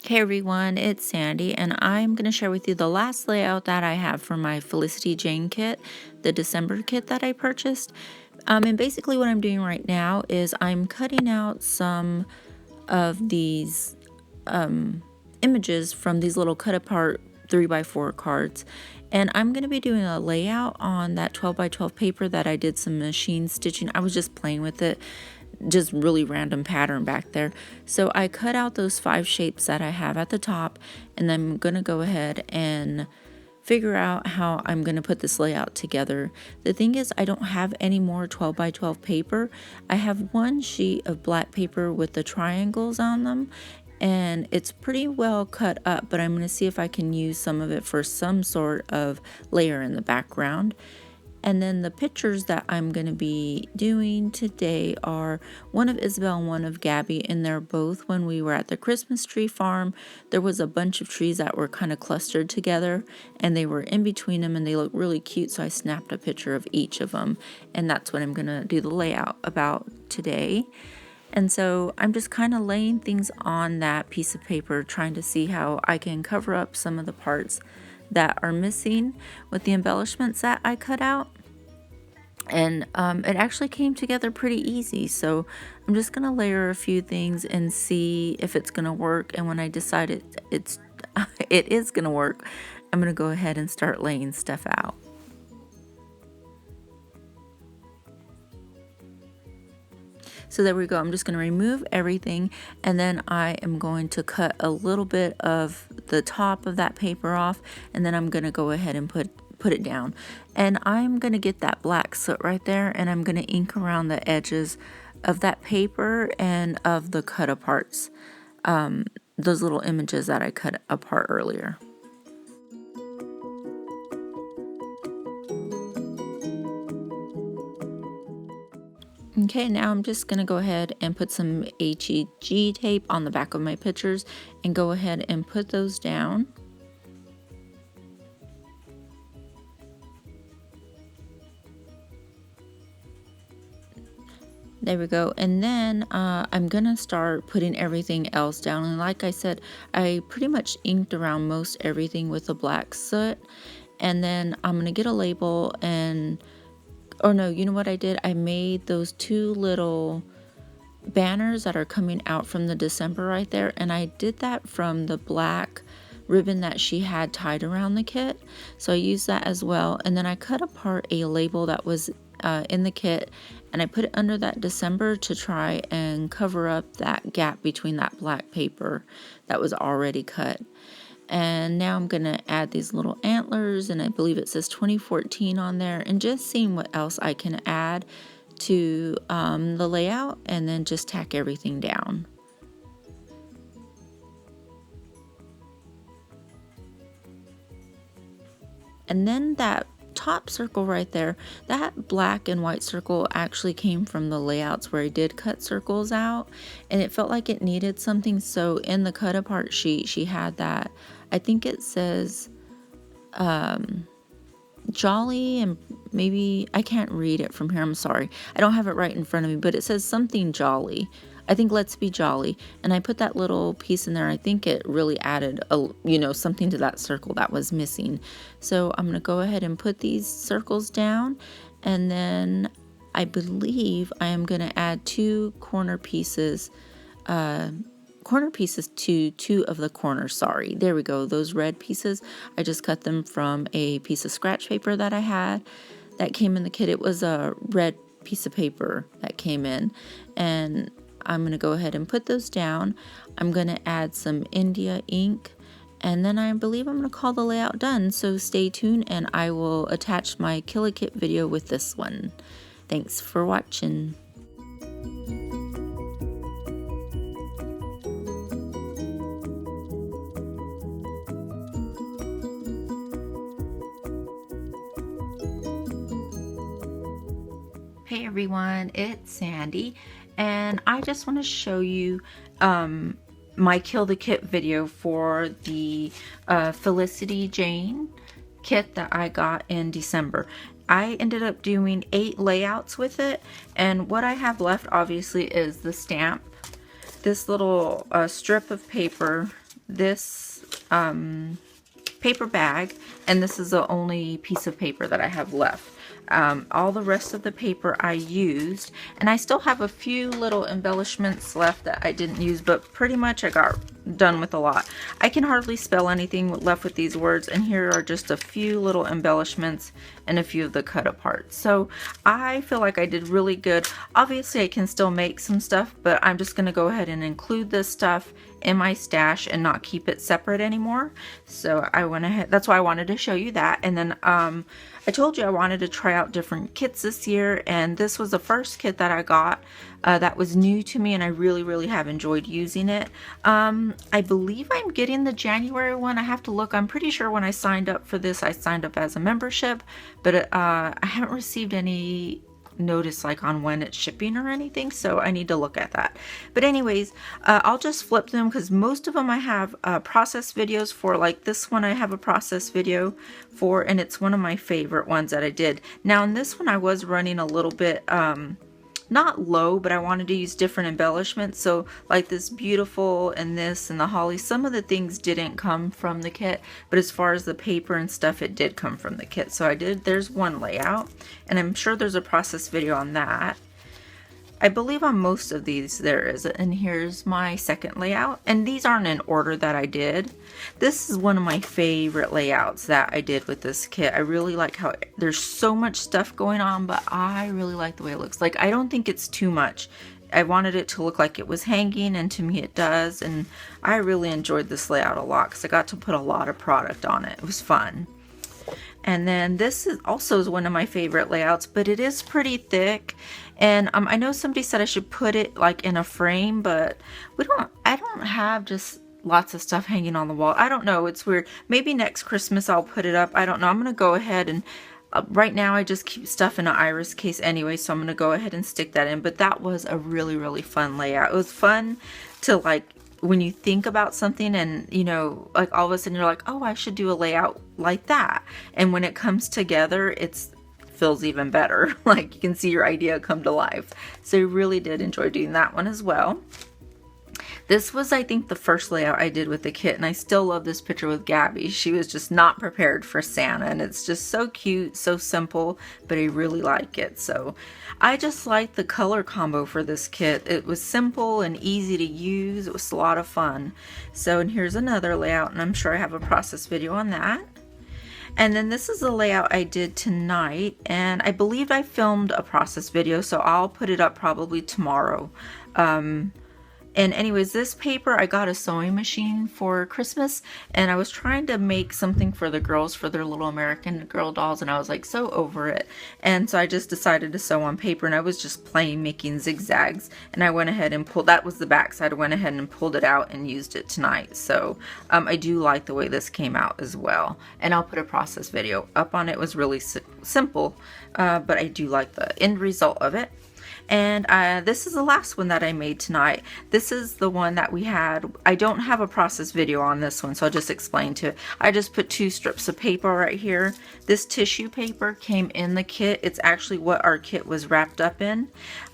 Hey everyone, it's Sandy, and I'm going to share with you the last layout that I have for my Felicity Jane kit, the December kit that I purchased. And basically what I'm doing right now is I'm cutting out some of these images from these little cut apart 3x4 cards. And I'm going to be doing a layout on that 12x12 paper that I did some machine stitching. I was just playing with it, just really random pattern back there. So I cut out those 5 shapes that I have at the top, and I'm going to go ahead and figure out how I'm going to put this layout together. The thing is, I don't have any more 12x12 paper. I have one sheet of black paper with the triangles on them, and it's pretty well cut up, but I'm going to see if I can use some of it for some sort of layer in the background. And then the pictures that I'm going to be doing today are one of Isabel and one of Gabby, and they're both when we were at the Christmas tree farm. There was a bunch of trees that were kind of clustered together, and they were in between them, and they look really cute, so I snapped a picture of each of them, and that's what I'm going to do the layout about today. And so I'm just kind of laying things on that piece of paper, trying to see how I can cover up some of the parts that are missing with the embellishments that I cut out. And it actually came together pretty easy, so I'm just gonna layer a few things and see if it's gonna work. And when I decide it is gonna work, I'm gonna go ahead and start laying stuff out. So there we go. I'm just going to remove everything, and then I am going to cut a little bit of the top of that paper off, and then I'm going to go ahead and put it down. And I'm going to get that black soot right there, and I'm going to ink around the edges of that paper and of the cut aparts, those little images that I cut apart earlier. Okay, now I'm just going to go ahead and put some HEG tape on the back of my pictures and go ahead and put those down. There we go. And then I'm going to start putting everything else down. And like I said, I pretty much inked around most everything with the black soot. And then I'm going to get a label and... or no, you know what I did? I made those 2 little banners that are coming out from the December right there, and I did that from the black ribbon that she had tied around the kit, so I used that as well. And then I cut apart a label that was in the kit, and I put it under that December to try and cover up that gap between that black paper that was already cut. And now I'm going to add these little antlers, and I believe it says 2014 on there, and just seeing what else I can add to the layout, and then just tack everything down. And then that top circle right there, that black and white circle actually came from the layouts where I did cut circles out, and it felt like it needed something. So in the cut apart sheet, she had that, I think it says Jolly, and maybe I can't read it from here, I'm sorry, I don't have it right in front of me, but it says something jolly. I think let's be jolly, and I put that little piece in there. I think it really added something to that circle that was missing. So I'm going to go ahead and put these circles down, and then I believe I am going to add 2 corner pieces to 2 of the corners. Sorry, there we go. Those red pieces, I just cut them from a piece of scratch paper that I had that came in the kit. It was a red piece of paper that came in, and I'm going to go ahead and put those down. I'm going to add some India ink, and then I believe I'm going to call the layout done. So stay tuned, and I will attach my Kill-A-Kit video with this one. Thanks for watching. Hey everyone, it's Sandy, and I just want to show you my Kill the Kit video for the Felicity Jane kit that I got in December. I ended up doing 8 layouts with it, and what I have left obviously is the stamp, this little strip of paper this paper bag, and this is the only piece of paper that I have left. All the rest of the paper I used, and I still have a few little embellishments left that I didn't use, but pretty much I got done with a lot. I can hardly spell anything left with these words, and here are just a few little embellishments and a few of the cut apart. So I feel like I did really good. Obviously I can still make some stuff, but I'm just going to go ahead and include this stuff in my stash and not keep it separate anymore. So I went ahead, that's why I wanted to show you that. And then I told you I wanted to try out different kits this year, and this was the first kit that I got that was new to me, and I really have enjoyed using it. I believe I'm getting the January one. I have to look. I'm pretty sure when I signed up for this, I signed up as a membership, but I haven't received any notice like on when it's shipping or anything, so I need to look at that. But anyways, I'll just flip them because most of them I have process videos for. Like this one I have a process video for, and it's one of my favorite ones that I did. Now in this one I was running a little bit not low, but I wanted to use different embellishments. So like this beautiful and this and the holly, some of the things didn't come from the kit, but as far as the paper and stuff, it did come from the kit. So I did, there's one layout, and I'm sure there's a process video on that. I believe on most of these there is, and here's my second layout, and these aren't in order that I did. This is one of my favorite layouts that I did with this kit. I really like how there's so much stuff going on, but I really like the way it looks. Like, I don't think it's too much. I wanted it to look like it was hanging, and to me it does, and I really enjoyed this layout a lot because I got to put a lot of product on it. It was fun. And then this is also one of my favorite layouts, but it is pretty thick. And I know somebody said I should put it like in a frame, but I don't have just lots of stuff hanging on the wall. I don't know, it's weird. Maybe next Christmas I'll put it up. I don't know. I'm gonna go ahead and right now I just keep stuff in an iris case anyway, so I'm gonna go ahead and stick that in. But that was a really fun layout. It was fun to, like, when you think about something and, you know, like all of a sudden you're like, oh, I should do a layout like that. And when it comes together, it feels even better. Like you can see your idea come to life. So I really did enjoy doing that one as well. This was, I think, the first layout I did with the kit, and I still love this picture with Gabby. She was just not prepared for Santa, and it's just so cute, so simple, but I really like it. So I just like the color combo for this kit. It was simple and easy to use. It was a lot of fun. So, and here's another layout, and I'm sure I have a process video on that. And then this is the layout I did tonight, and I believe I filmed a process video, so I'll put it up probably tomorrow. And anyways, this paper, I got a sewing machine for Christmas, and I was trying to make something for the girls for their little American Girl dolls, and I was like so over it. And so I just decided to sew on paper, and I was just playing making zigzags, and I went ahead and pulled, that was the back side, I went ahead and pulled it out and used it tonight. So I do like the way this came out as well, and I'll put a process video up on it. It was really simple, but I do like the end result of it. And this is the last one that I made tonight. This is the one that we had. I don't have a process video on this one, so I'll just explain to it. I just put 2 strips of paper right here. This tissue paper came in the kit. It's actually what our kit was wrapped up in.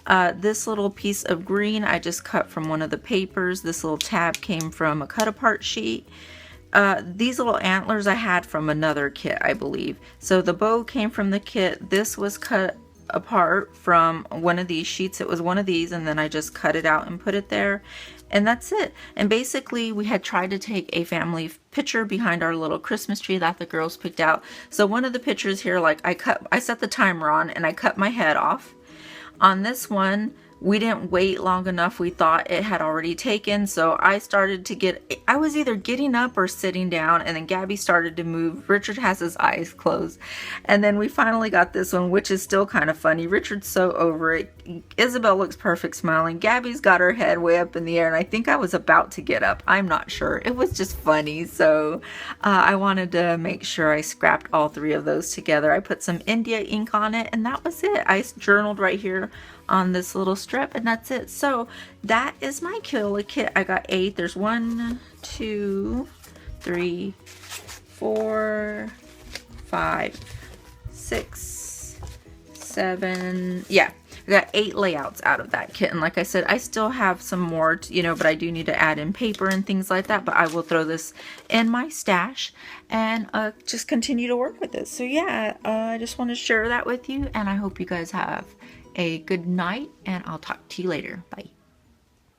This little piece of green I just cut from one of the papers. This little tab came from a cut apart sheet. These little antlers I had from another kit, I believe. So the bow came from the kit. This was cut apart from one of these sheets. It was one of these, and then I just cut it out and put it there, and that's it. And basically we had tried to take a family picture behind our little Christmas tree that the girls picked out. So one of the pictures here, like I set the timer on and I cut my head off. On this one, we didn't wait long enough. We thought it had already taken, so I started to get, I was either getting up or sitting down, and then Gabby started to move. Richard has his eyes closed, and then we finally got this one, which is still kind of funny. Richard's so over it. Isabel looks perfect smiling. Gabby's got her head way up in the air, and I think I was about to get up. I'm not sure. It was just funny, so I wanted to make sure I scrapped all 3 of those together. I put some India ink on it, and that was it. I journaled right here on this little strip, and that's it. So that is my Killa kit. I got 8. There's 1, 2, 3, 4, 5, 6, 7. Yeah, I got 8 layouts out of that kit, and like I said, I still have some more, you know, but I do need to add in paper and things like that, but I will throw this in my stash and just continue to work with it. So yeah, I just want to share that with you, and I hope you guys have a good night, and I'll talk to you later. Bye.